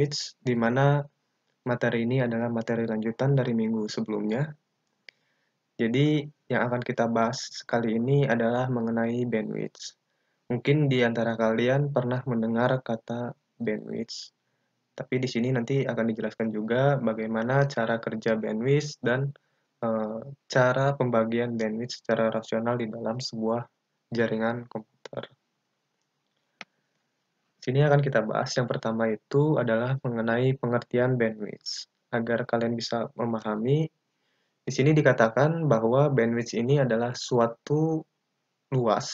bandwidth, di mana materi ini adalah materi lanjutan dari minggu sebelumnya. Jadi, yang akan kita bahas kali ini adalah mengenai bandwidth. Mungkin di antara kalian pernah mendengar kata bandwidth, tapi di sini nanti akan dijelaskan juga bagaimana cara kerja bandwidth dan cara pembagian bandwidth secara rasional di dalam sebuah jaringan komputer. Sini akan kita bahas yang pertama itu adalah mengenai pengertian bandwidth. Agar kalian bisa memahami, di sini dikatakan bahwa bandwidth ini adalah suatu luas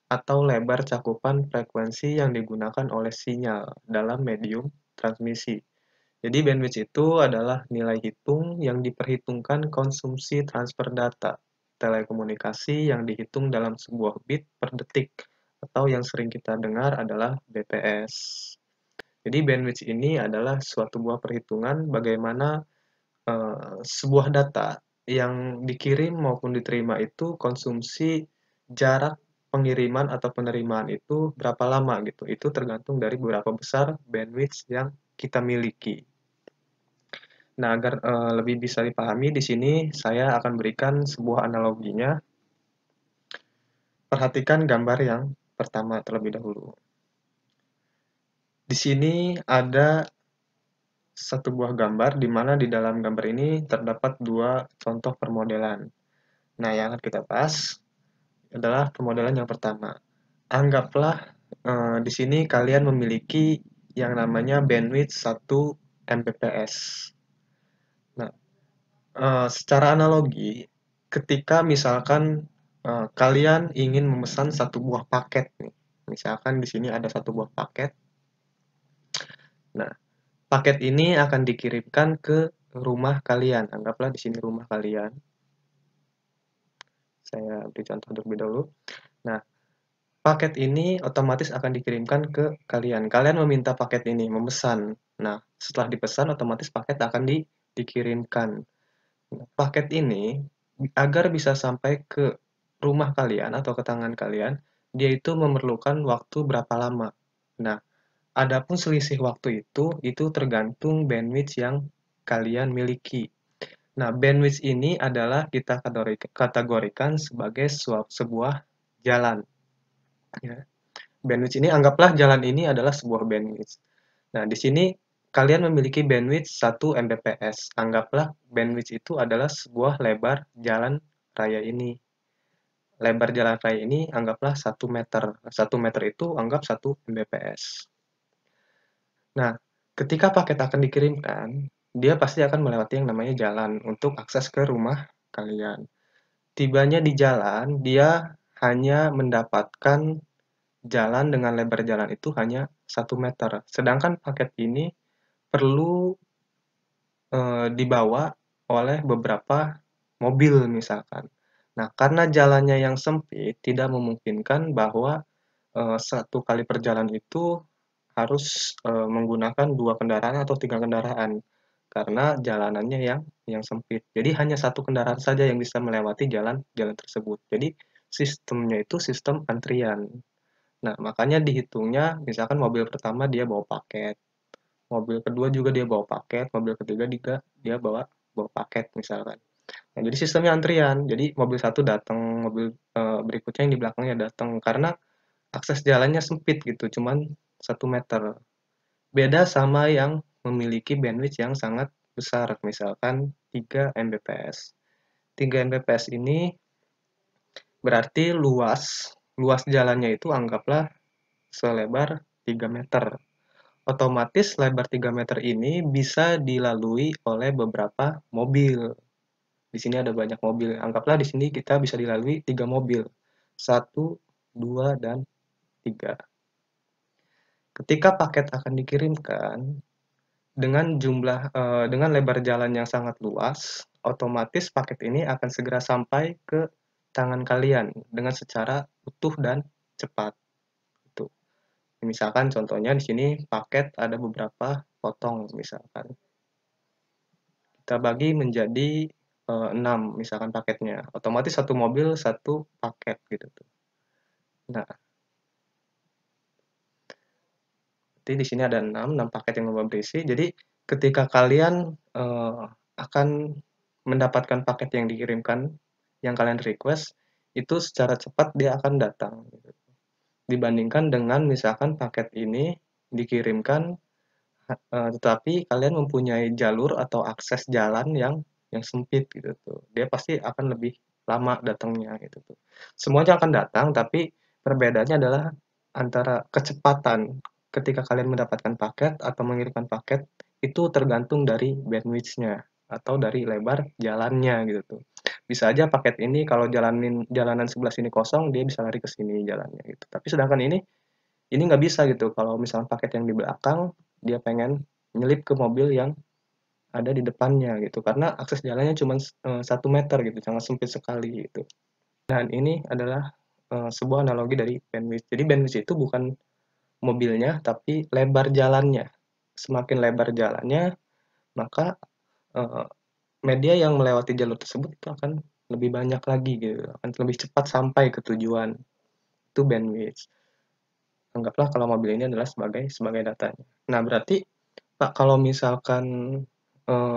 atau lebar cakupan frekuensi yang digunakan oleh sinyal dalam medium transmisi. Jadi bandwidth itu adalah nilai hitung yang diperhitungkan konsumsi transfer data telekomunikasi yang dihitung dalam sebuah bit per detik, atau yang sering kita dengar adalah BPS. Jadi bandwidth ini adalah suatu buah perhitungan bagaimana sebuah data yang dikirim maupun diterima itu konsumsi jarak pengiriman atau penerimaan itu berapa lama gitu. Itu tergantung dari berapa besar bandwidth yang kita miliki. Nah, agar lebih bisa dipahami di sini saya akan berikan sebuah analoginya. Perhatikan gambar yang pertama terlebih dahulu. Di sini ada satu buah gambar di mana di dalam gambar ini terdapat dua contoh permodelan. Nah, yang akan kita bahas adalah permodelan yang pertama. Anggaplah di sini kalian memiliki yang namanya bandwidth 1 Mbps. Nah, secara analogi, ketika misalkan kalian ingin memesan satu buah paket nih. Misalkan di sini ada satu buah paket. Nah, paket ini akan dikirimkan ke rumah kalian. Anggaplah di sini rumah kalian. Saya beri contoh terlebih dahulu. Nah, paket ini otomatis akan dikirimkan ke kalian. Kalian meminta paket ini, memesan. Nah, setelah dipesan, otomatis paket akan dikirimkan. Nah, paket ini, agar bisa sampai ke rumah kalian atau ke tangan kalian, dia itu memerlukan waktu berapa lama. Nah, adapun selisih waktu itu tergantung bandwidth yang kalian miliki. Nah, bandwidth ini adalah kita kategorikan sebagai sebuah jalan. Ya. Bandwidth ini, anggaplah jalan ini adalah sebuah bandwidth. Nah, di sini kalian memiliki bandwidth 1 Mbps. Anggaplah bandwidth itu adalah sebuah lebar jalan raya ini. Lebar jalan raya ini anggaplah 1 meter. 1 meter itu anggap 1 Mbps. Nah, ketika paket akan dikirimkan, dia pasti akan melewati yang namanya jalan untuk akses ke rumah kalian. Tibanya di jalan, dia hanya mendapatkan jalan dengan lebar jalan itu hanya 1 meter. Sedangkan paket ini perlu dibawa oleh beberapa mobil misalkan. Nah, karena jalannya yang sempit, tidak memungkinkan bahwa satu kali perjalanan itu harus menggunakan 2 kendaraan atau 3 kendaraan, karena jalanannya yang sempit. Jadi hanya satu kendaraan saja yang bisa melewati jalan tersebut. Jadi sistemnya itu sistem antrian. Nah, makanya dihitungnya misalkan mobil pertama dia bawa paket, mobil kedua juga dia bawa paket, mobil ketiga juga dia bawa paket misalkan. Nah, jadi sistemnya antrian. Jadi mobil satu datang, mobil berikutnya yang di belakangnya datang karena akses jalannya sempit gitu, cuman 1 meter. Beda sama yang memiliki bandwidth yang sangat besar, misalkan 3 Mbps. 3 Mbps ini berarti luas jalannya itu anggaplah selebar 3 meter. Otomatis lebar 3 meter ini bisa dilalui oleh beberapa mobil. Di sini ada banyak mobil. Anggaplah di sini kita bisa dilalui 3 mobil. 1, 2, dan 3. Ketika paket akan dikirimkan, dengan lebar jalan yang sangat luas, otomatis paket ini akan segera sampai ke tangan kalian dengan secara utuh dan cepat. Itu. Misalkan contohnya di sini paket ada beberapa potong misalkan. Kita bagi menjadi 6 misalkan paketnya. Otomatis satu mobil satu paket gitu tuh. Nah, Jadi di sini ada 6 paket yang lumayan berisi. Jadi ketika kalian akan mendapatkan paket yang dikirimkan, yang kalian request, itu secara cepat dia akan datang. Gitu. Dibandingkan dengan misalkan paket ini dikirimkan, tetapi kalian mempunyai jalur atau akses jalan yang sempit gitu tuh. Dia pasti akan lebih lama datangnya gitu tuh. Semuanya akan datang, tapi perbedaannya adalah antara kecepatan ketika kalian mendapatkan paket atau mengirimkan paket itu tergantung dari bandwidth-nya atau dari lebar jalannya gitu tuh. Bisa aja paket ini kalau jalanan sebelah sini kosong, dia bisa lari ke sini jalannya gitu. Tapi sedangkan ini nggak bisa gitu. Kalau misalnya paket yang di belakang, dia pengen nyelip ke mobil yang ada di depannya gitu. Karena akses jalannya cuma 1 meter gitu, sangat sempit sekali gitu. Dan ini adalah sebuah analogi dari bandwidth. Jadi bandwidth itu bukan mobilnya, tapi lebar jalannya. Semakin lebar jalannya, maka uh, media yang melewati jalur tersebut itu akan lebih banyak lagi gitu, akan lebih cepat sampai ke tujuan. Itu bandwidth. Anggaplah kalau mobil ini adalah sebagai datanya. Nah, berarti Pak, kalau misalkan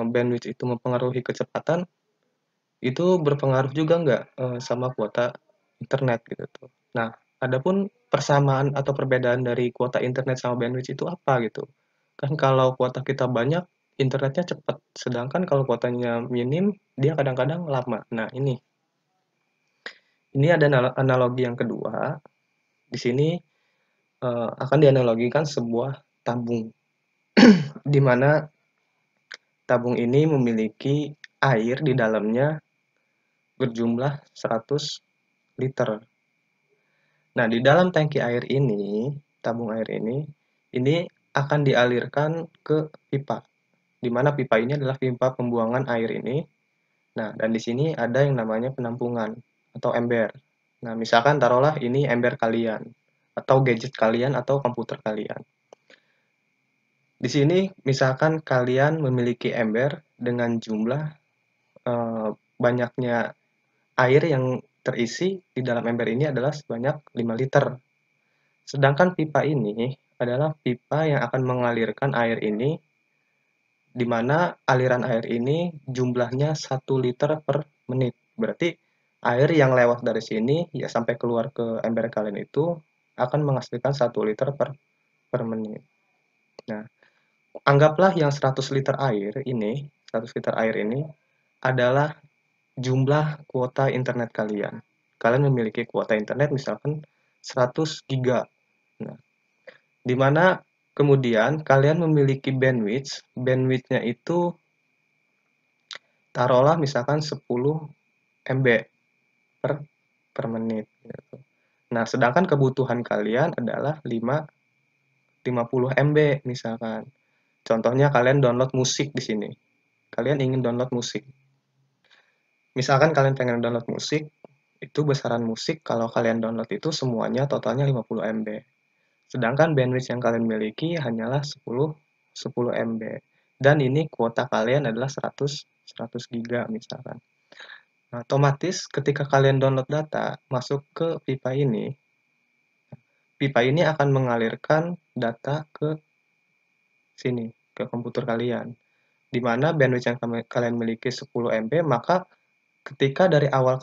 bandwidth itu mempengaruhi kecepatan, itu berpengaruh juga nggak sama kuota internet gitu tuh. Nah, adapun persamaan atau perbedaan dari kuota internet sama bandwidth itu apa gitu? Kan kalau kuota kita banyak, internetnya cepat. Sedangkan kalau kuotanya minim, dia kadang-kadang lama. Nah, ini ada analogi yang kedua. Di sini akan dianalogikan sebuah tabung, di mana tabung ini memiliki air di dalamnya berjumlah 100 liter. Nah, di dalam tangki air ini, tabung air ini akan dialirkan ke pipa, di mana pipa ini adalah pipa pembuangan air ini. Nah, dan di sini ada yang namanya penampungan atau ember. Nah, misalkan taruhlah ini ember kalian, atau gadget kalian, atau komputer kalian. Di sini, misalkan kalian memiliki ember dengan jumlah banyaknya air yang terisi di dalam ember ini adalah sebanyak 5 liter. Sedangkan pipa ini adalah pipa yang akan mengalirkan air ini, di mana aliran air ini jumlahnya 1 liter per menit. Berarti air yang lewat dari sini ya sampai keluar ke ember kalian itu akan menghasilkan 1 liter per menit. Nah, anggaplah yang 100 liter air ini, 100 liter air ini adalah jumlah kuota internet kalian. Kalian memiliki kuota internet misalkan 100 giga. Nah, di mana kemudian kalian memiliki bandwidth-nya itu taruhlah misalkan 10 MB per per menit gitu. Nah, sedangkan kebutuhan kalian adalah 50 MB misalkan. Contohnya kalian download musik di sini. Kalian ingin download musik. Misalkan kalian pengen download musik, itu besaran musik kalau kalian download itu semuanya totalnya 50 MB. Sedangkan bandwidth yang kalian miliki hanyalah 10 MB. Dan ini kuota kalian adalah 100 giga misalkan. Nah, otomatis ketika kalian download data masuk ke pipa ini akan mengalirkan data ke sini, ke komputer kalian. Di mana bandwidth yang kalian miliki 10 MB, maka ketika dari awal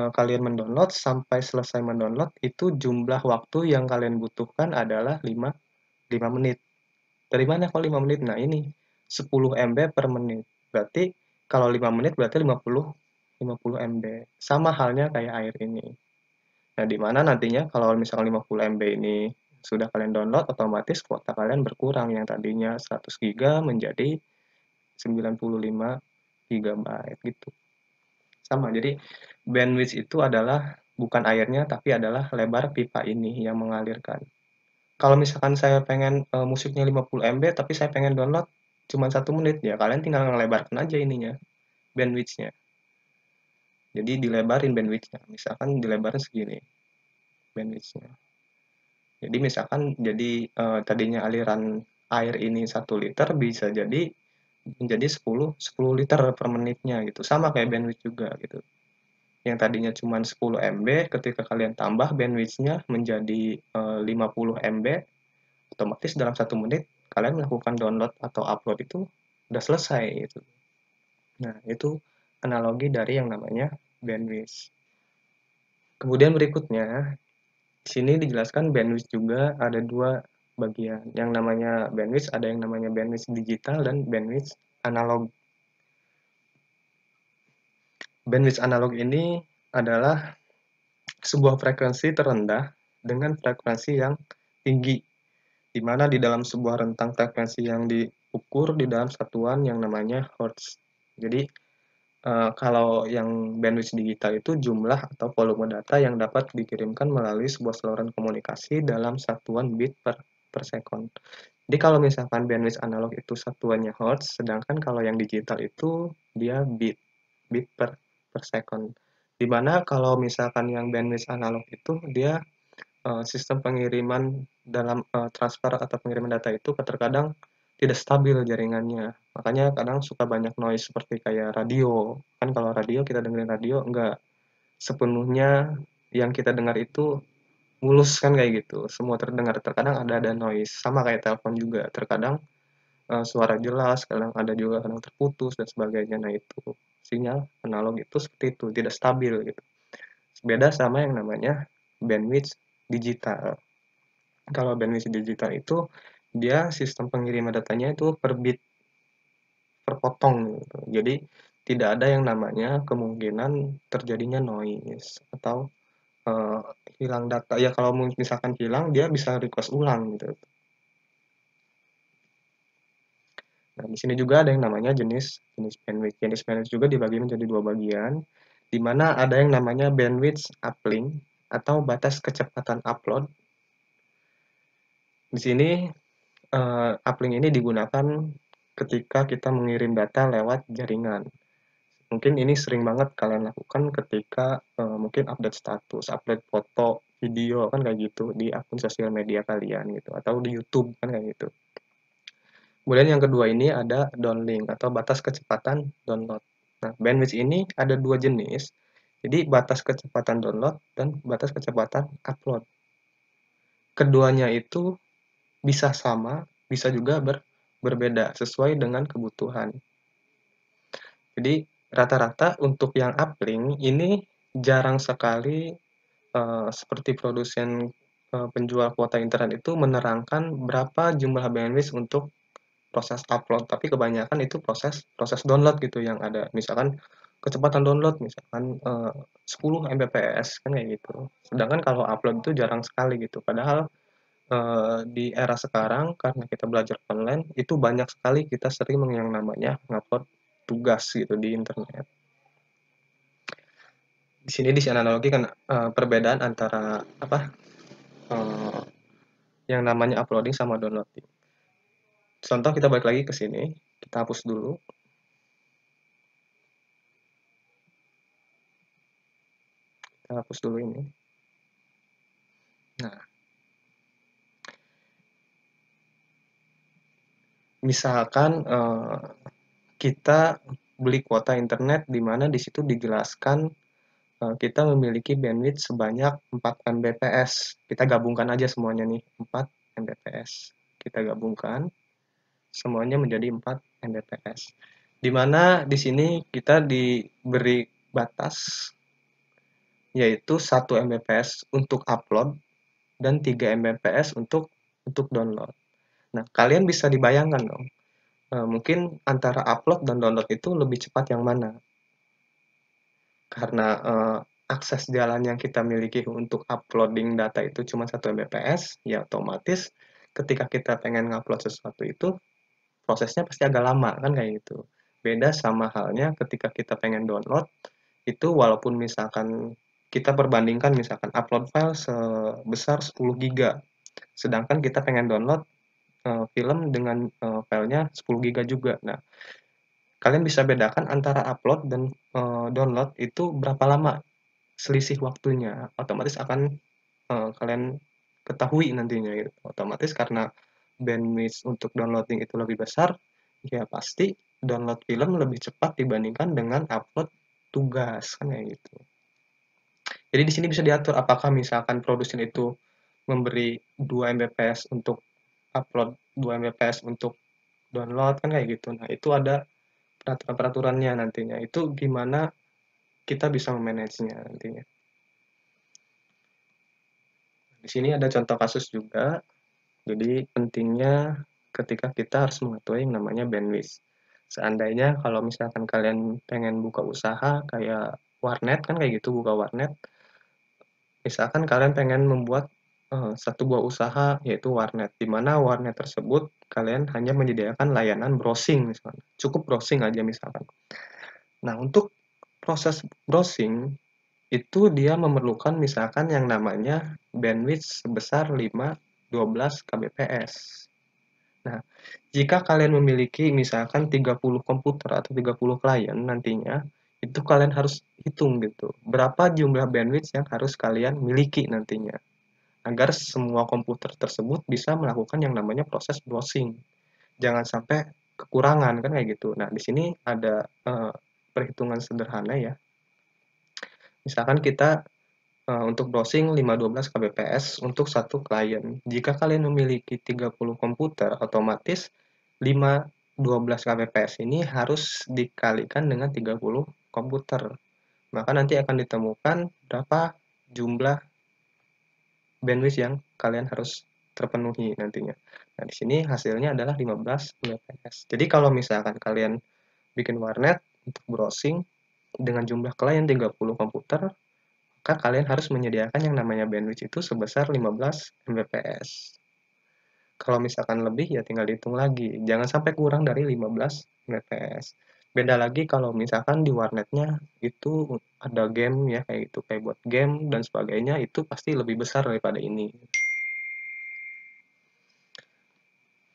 kalian mendownload sampai selesai mendownload, itu jumlah waktu yang kalian butuhkan adalah 5 menit. Dari mana kok 5 menit? Nah, ini 10 MB per menit. Berarti kalau 5 menit berarti 50 MB. Sama halnya kayak air ini. Nah, di mana nantinya kalau misalkan 50 MB ini sudah kalian download, otomatis kuota kalian berkurang yang tadinya 100 giga menjadi 95 GB gitu. Sama, jadi bandwidth itu adalah bukan airnya tapi adalah lebar pipa ini yang mengalirkan. Kalau misalkan saya pengen musiknya 50 MB tapi saya pengen download cuma 1 menit, ya kalian tinggal ngelebarkan aja ininya, bandwidth-nya. Jadi dilebarin bandwidth-nya, misalkan dilebarin segini bandwidth-nya. Jadi misalkan tadinya aliran air ini 1 liter bisa jadi menjadi 10 liter per menitnya gitu. Sama kayak bandwidth juga gitu. Yang tadinya cuma 10 MB, ketika kalian tambah bandwidth-nya menjadi 50 MB, otomatis dalam 1 menit kalian melakukan download atau upload itu udah selesai gitu. Nah, itu analogi dari yang namanya bandwidth. Kemudian berikutnya, di sini dijelaskan bandwidth juga ada 2 bagian. Yang namanya bandwidth, ada yang namanya bandwidth digital dan bandwidth analog. Bandwidth analog ini adalah sebuah frekuensi terendah dengan frekuensi yang tinggi, di mana di dalam sebuah rentang frekuensi yang diukur di dalam satuan yang namanya hertz. Jadi, kalau yang bandwidth digital itu jumlah atau volume data yang dapat dikirimkan melalui sebuah saluran komunikasi dalam satuan bit per second. Jadi kalau misalkan bandwidth analog itu satuannya hertz, sedangkan kalau yang digital itu dia bit per second. Di mana kalau misalkan yang bandwidth analog itu dia sistem pengiriman dalam transfer atau pengiriman data itu terkadang tidak stabil jaringannya. Makanya kadang suka banyak noise seperti kayak radio. Kan kalau radio kita dengerin radio enggak sepenuhnya yang kita dengar itu mulus kan kayak gitu. Semua terdengar. Terkadang ada noise. Sama kayak telepon juga. Terkadang suara jelas, kadang ada juga kadang terputus dan sebagainya. Nah, itu sinyal analog itu seperti itu, tidak stabil gitu. Beda sama yang namanya bandwidth digital. Kalau bandwidth digital itu dia sistem pengiriman datanya itu per bit, per potong gitu. Jadi tidak ada yang namanya kemungkinan terjadinya noise atau uh, hilang data. Ya kalau misalkan hilang dia bisa request ulang gitu. Nah, di sini juga ada yang namanya jenis bandwidth. Jenis bandwidth juga dibagi menjadi 2 bagian, di mana ada yang namanya bandwidth uplink atau batas kecepatan upload. Di sini uplink ini digunakan ketika kita mengirim data lewat jaringan. Mungkin ini sering banget kalian lakukan ketika mungkin update status, update foto, video kan kayak gitu di akun sosial media kalian gitu atau di YouTube kan kayak gitu. Kemudian yang kedua ini ada downlink atau batas kecepatan download. Nah, bandwidth ini ada 2 jenis. Jadi batas kecepatan download dan batas kecepatan upload. Keduanya itu bisa sama, bisa juga berbeda sesuai dengan kebutuhan. Jadi rata-rata untuk yang uplink ini jarang sekali seperti produsen penjual kuota internet itu menerangkan berapa jumlah bandwidth untuk proses upload, tapi kebanyakan itu proses download gitu yang ada. Misalkan kecepatan download misalkan 10 Mbps kan kayak gitu. Sedangkan kalau upload itu jarang sekali gitu. Padahal di era sekarang karena kita belajar online itu banyak sekali kita sering yang namanya ngupload tugas gitu di internet. Di sini dianalogikan perbedaan antara apa yang namanya uploading sama downloading. Contoh kita balik lagi ke sini, kita hapus dulu. Kita hapus dulu ini. Nah, misalkan kita beli kuota internet di mana di situ dijelaskan kita memiliki bandwidth sebanyak 4 Mbps. Kita gabungkan aja semuanya nih, 4 Mbps. Kita gabungkan semuanya menjadi 4 Mbps. Di mana di sini kita diberi batas yaitu 1 Mbps untuk upload dan 3 Mbps untuk download. Nah, kalian bisa dibayangkan dong, mungkin antara upload dan download itu lebih cepat yang mana? Karena akses jalan yang kita miliki untuk uploading data itu cuma 1 Mbps, ya otomatis ketika kita pengen ngupload sesuatu itu prosesnya pasti agak lama kan kayak gitu. Beda sama halnya ketika kita pengen download itu walaupun misalkan kita perbandingkan misalkan upload file sebesar 10 giga, sedangkan kita pengen download film dengan filenya 10 giga juga. Nah, kalian bisa bedakan antara upload dan download itu berapa lama selisih waktunya. Otomatis akan kalian ketahui nantinya gitu. Otomatis karena bandwidth untuk downloading itu lebih besar, ya pasti download film lebih cepat dibandingkan dengan upload tugas kan kayak gitu. Jadi di sini bisa diatur apakah misalkan produsen itu memberi 2 Mbps untuk upload 2 Mbps untuk download kan kayak gitu. Nah, itu ada peraturan-peraturannya nantinya. Itu gimana kita bisa memanagenya nantinya. Di sini ada contoh kasus juga. Jadi pentingnya ketika kita harus mengatur yang namanya bandwidth. Seandainya kalau misalkan kalian pengen buka usaha kayak warnet kan kayak gitu, buka warnet. Misalkan kalian pengen membuat satu buah usaha yaitu warnet, di mana warnet tersebut kalian hanya menyediakan layanan browsing misalkan. Cukup browsing aja misalkan. Nah, untuk proses browsing itu dia memerlukan misalkan yang namanya bandwidth sebesar 512 kbps. Nah, jika kalian memiliki misalkan 30 komputer atau 30 klien nantinya, itu kalian harus hitung gitu. Berapa jumlah bandwidth yang harus kalian miliki nantinya. Agar semua komputer tersebut bisa melakukan yang namanya proses browsing. Jangan sampai kekurangan kan kayak gitu. Nah, di sini ada perhitungan sederhana ya. Misalkan kita untuk browsing 512 kbps untuk satu klien. Jika kalian memiliki 30 komputer, otomatis 512 kbps ini harus dikalikan dengan 30 komputer. Maka nanti akan ditemukan berapa jumlah bandwidth yang kalian harus terpenuhi nantinya. Nah, di sini hasilnya adalah 15 Mbps. Jadi kalau misalkan kalian bikin warnet untuk browsing dengan jumlah klien 30 komputer, maka kalian harus menyediakan yang namanya bandwidth itu sebesar 15 Mbps. Kalau misalkan lebih ya tinggal dihitung lagi. Jangan sampai kurang dari 15 Mbps. Beda lagi kalau misalkan di warnetnya itu ada game ya kayak gitu, kayak buat game dan sebagainya, itu pasti lebih besar daripada ini.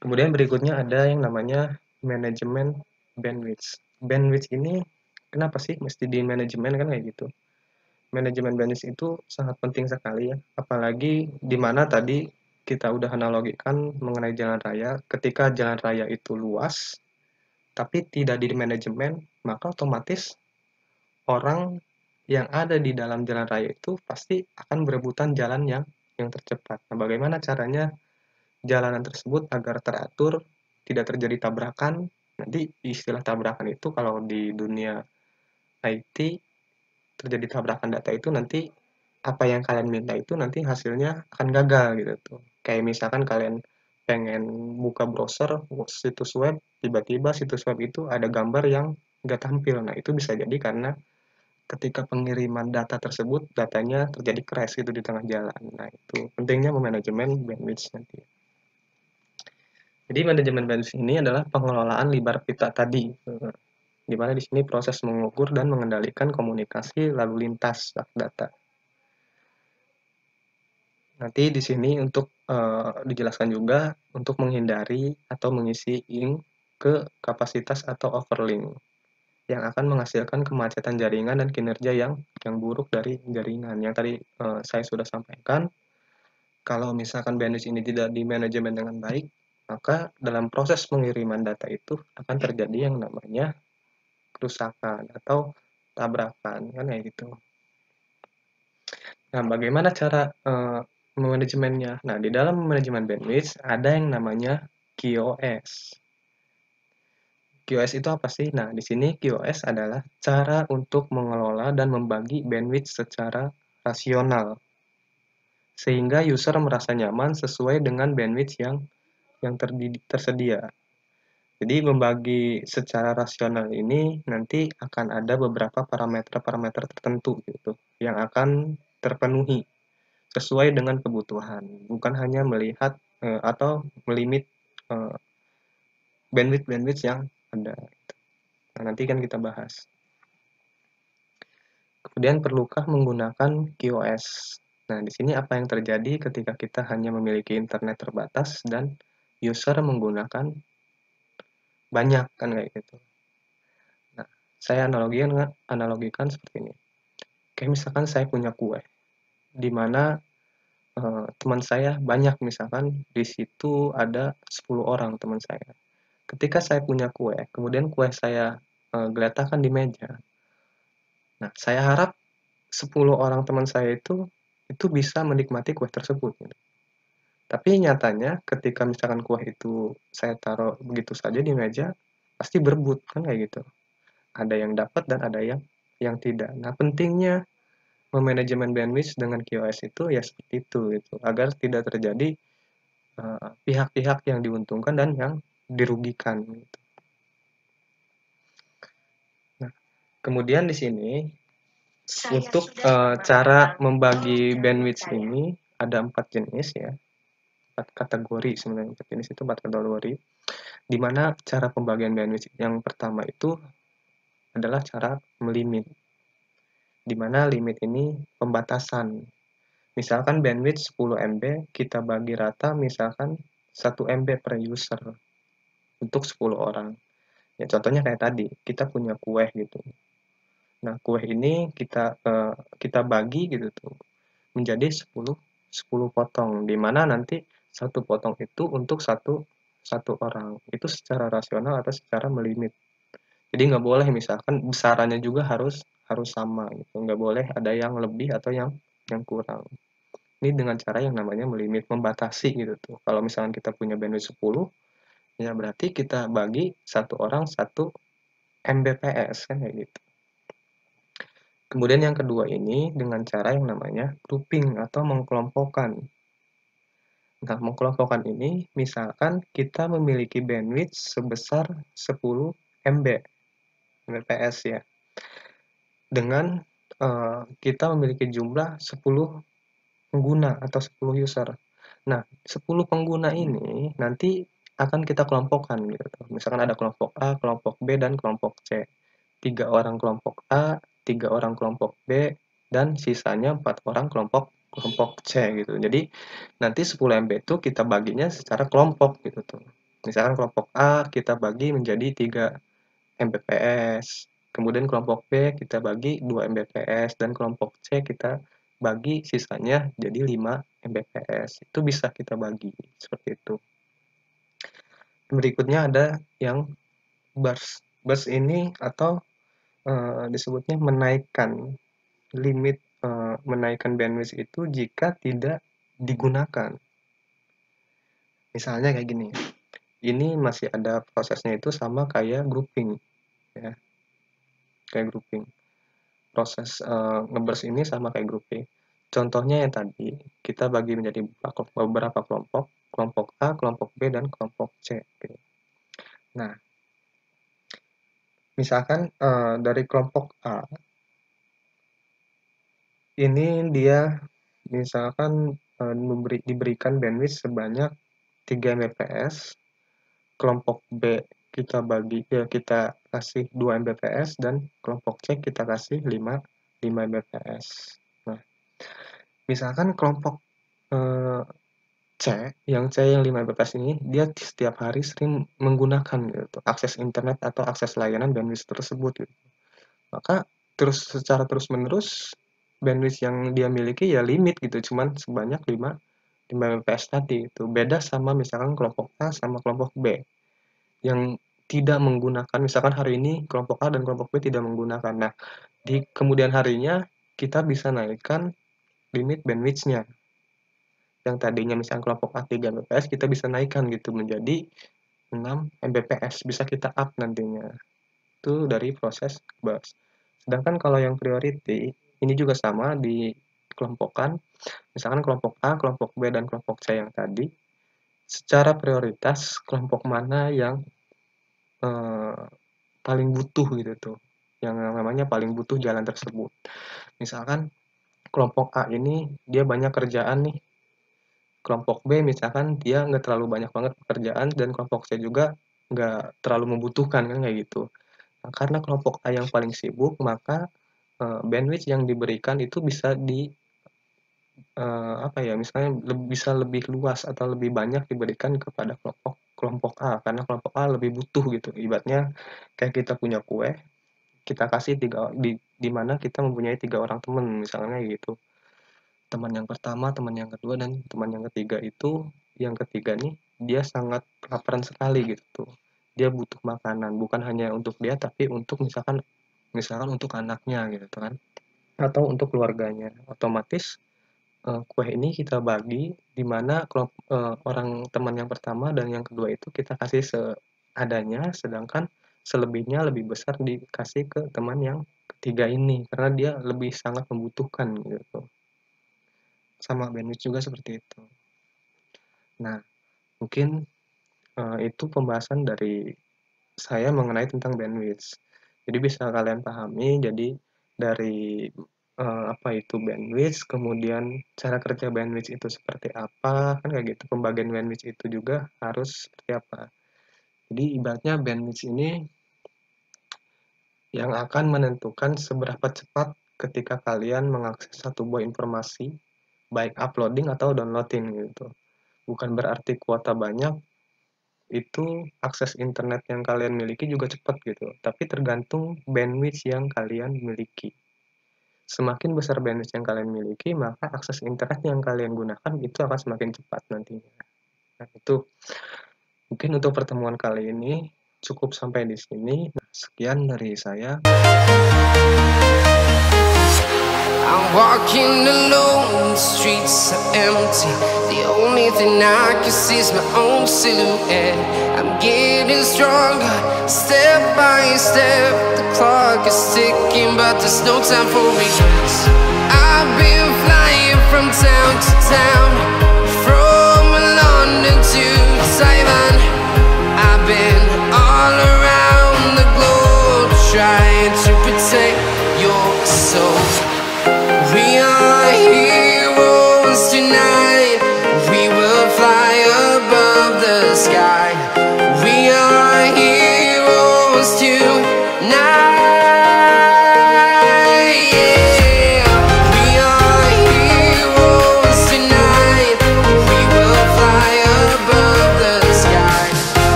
Kemudian berikutnya ada yang namanya manajemen bandwidth. Bandwidth ini kenapa sih mesti di manajemen kan kayak gitu? Manajemen bandwidth itu sangat penting sekali ya, apalagi di mana tadi kita udah analogikan mengenai jalan raya, ketika jalan raya itu luas, tapi tidak di manajemen, maka otomatis orang yang ada di dalam jalan raya itu pasti akan berebutan jalan yang tercepat. Nah, bagaimana caranya jalanan tersebut agar teratur, tidak terjadi tabrakan? Nanti istilah tabrakan itu kalau di dunia IT terjadi tabrakan data itu nanti apa yang kalian minta itu nanti hasilnya akan gagal gitu tuh. Kayak misalkan kalian pengen buka browser, situs web, tiba-tiba situs web itu ada gambar yang nggak tampil. Nah, itu bisa jadi karena ketika pengiriman data tersebut, datanya terjadi crash gitu di tengah jalan. Nah, itu pentingnya memanajemen bandwidth nanti. Jadi manajemen bandwidth ini adalah pengelolaan libar pita tadi, di mana di sini proses mengukur dan mengendalikan komunikasi lalu lintas data. Nanti di sini untuk dijelaskan juga untuk menghindari atau mengisi ing ke kapasitas atau overlink yang akan menghasilkan kemacetan jaringan dan kinerja yang buruk dari jaringan. Yang tadi saya sudah sampaikan, kalau misalkan bandwidth ini tidak dimanajemen dengan baik, maka dalam proses pengiriman data itu akan terjadi yang namanya kerusakan atau tabrakan kan kayak gitu. Nah, bagaimana cara memanajemennya? Nah, di dalam manajemen bandwidth ada yang namanya QoS. QoS itu apa sih? Nah, di sini QoS adalah cara untuk mengelola dan membagi bandwidth secara rasional, sehingga user merasa nyaman sesuai dengan bandwidth yang tersedia. Jadi membagi secara rasional ini nanti akan ada beberapa parameter-parameter tertentu gitu yang akan terpenuhi sesuai dengan kebutuhan, bukan hanya melihat atau melimit bandwidth-bandwidth yang ada. Nah, nanti kan kita bahas. Kemudian perlukah menggunakan QoS? Nah, di sini apa yang terjadi ketika kita hanya memiliki internet terbatas dan user menggunakan banyak kan kayak gitu. Nah, saya analogikan seperti ini. Kayak misalkan saya punya kue, di mana teman saya banyak, misalkan di situ ada 10 orang teman saya. Ketika saya punya kue, kemudian kue saya geletakkan di meja. Nah, saya harap 10 orang teman saya itu bisa menikmati kue tersebut. Gitu. Tapi nyatanya ketika misalkan kuah itu saya taruh begitu saja di meja, pasti berebut, kan kayak gitu. Ada yang dapat dan ada yang tidak. Nah, pentingnya memanajemen bandwidth dengan QoS itu ya seperti itu gitu, agar tidak terjadi pihak-pihak yang diuntungkan dan yang dirugikan gitu. Nah, kemudian di sini untuk cara membagi bandwidth ini ada 4 jenis ya. 4 kategori sebenarnya. 4 jenis itu 4 kategori. Di mana cara pembagian bandwidth yang pertama itu adalah cara melimit. Di mana limit ini pembatasan. Misalkan bandwidth 10 MB, kita bagi rata misalkan 1 MB per user untuk 10 orang. Ya contohnya kayak tadi, kita punya kue gitu. Nah, kue ini kita bagi gitu tuh menjadi 10 potong, di mana nanti satu potong itu untuk satu orang. Itu secara rasional atau secara melimit. Jadi nggak boleh misalkan besarannya juga harus sama gitu. Nggak boleh ada yang lebih atau yang kurang. Ini dengan cara yang namanya melimit, membatasi gitu tuh. Kalau misalkan kita punya bandwidth 10, ya berarti kita bagi satu orang 1 Mbps kan kayak gitu. Kemudian yang kedua ini dengan cara yang namanya grouping atau mengkelompokkan. Nah, mengkelompokkan ini misalkan kita memiliki bandwidth sebesar 10 MB, Mbps ya. Dengan kita memiliki jumlah 10 pengguna atau 10 user. Nah, 10 pengguna ini nanti akan kita kelompokkan gitu. Misalkan ada kelompok A, kelompok B, dan kelompok C. 3 orang kelompok A, 3 orang kelompok B, dan sisanya 4 orang kelompok C gitu. Jadi nanti 10 MB itu kita baginya secara kelompok gitu tuh. Misalkan kelompok A kita bagi menjadi 3 Mbps. Kemudian kelompok B kita bagi 2 Mbps dan kelompok C kita bagi sisanya jadi 5 Mbps. Itu bisa kita bagi seperti itu. Berikutnya ada yang burst. Burst ini atau disebutnya menaikkan limit menaikkan bandwidth itu jika tidak digunakan. Misalnya kayak gini. Ini masih ada prosesnya itu sama kayak grouping ya. Kayak grouping. Proses ngeburst ini sama kayak grouping. Contohnya yang tadi, kita bagi menjadi beberapa kelompok, kelompok A, kelompok B, dan kelompok C. Gitu. Nah, misalkan dari kelompok A, ini dia misalkan diberikan bandwidth sebanyak 3 Mbps, kelompok B kita kasih 2 Mbps, dan kelompok C kita kasih 5 Mbps. Nah, misalkan kelompok C yang 5 Mbps ini, dia setiap hari sering menggunakan gitu, akses internet atau akses layanan bandwidth tersebut gitu. Maka secara terus-menerus bandwidth yang dia miliki ya limit gitu, cuman sebanyak 5 Mbps tadi itu. Beda sama misalkan kelompok A sama kelompok B yang tidak menggunakan, misalkan hari ini kelompok A dan kelompok B tidak menggunakan. Nah, di kemudian harinya kita bisa naikkan limit bandwidth-nya. Yang tadinya misalkan kelompok A 3 Mbps, kita bisa naikkan gitu menjadi 6 Mbps. Bisa kita up nantinya. Itu dari proses burst. Sedangkan kalau yang priority, ini juga sama dikelompokkan. Misalkan kelompok A, kelompok B, dan kelompok C yang tadi. Secara prioritas, kelompok mana yang paling butuh gitu tuh. Yang namanya paling butuh jalan tersebut. Misalkan kelompok A ini dia banyak kerjaan nih. Kelompok B misalkan dia nggak terlalu banyak banget pekerjaan dan kelompok C juga nggak terlalu membutuhkan kan kayak gitu. Nah, karena kelompok A yang paling sibuk maka bandwidth yang diberikan itu bisa apa ya misalnya bisa lebih luas atau lebih banyak diberikan kepada kelompok A karena kelompok A lebih butuh gitu. Ibaratnya kayak kita punya kue, kita kasih di mana kita mempunyai 3 orang teman misalnya gitu. Teman yang pertama, teman yang kedua, dan teman yang ketiga itu, yang ketiga nih, dia sangat laparan sekali gitu. Dia butuh makanan, bukan hanya untuk dia, tapi untuk misalkan untuk anaknya gitu kan, atau untuk keluarganya. Otomatis kue ini kita bagi, di mana orang teman yang pertama dan yang kedua itu kita kasih seadanya, sedangkan selebihnya lebih besar dikasih ke teman yang ketiga ini, karena dia lebih sangat membutuhkan gitu. Sama bandwidth juga seperti itu. Nah, mungkin, itu pembahasan dari saya mengenai tentang bandwidth. Jadi bisa kalian pahami, jadi dari, apa itu bandwidth, kemudian cara kerja bandwidth itu seperti apa, kan kayak gitu, pembagian bandwidth itu juga harus seperti apa. Jadi ibaratnya bandwidth ini yang akan menentukan seberapa cepat ketika kalian mengakses satu buah informasi, baik uploading atau downloading gitu. Bukan berarti kuota banyak, itu akses internet yang kalian miliki juga cepat gitu, tapi tergantung bandwidth yang kalian miliki. Semakin besar bandwidth yang kalian miliki, maka akses internet yang kalian gunakan itu akan semakin cepat nantinya. Nah, itu mungkin untuk pertemuan kali ini cukup sampai di sini. Nah, sekian dari saya. I'm walking alone, the streets are empty. The only thing I can see is my own silhouette. I'm getting stronger, step by step. The clock is ticking, but there's no time for regrets. I've been flying from town to town,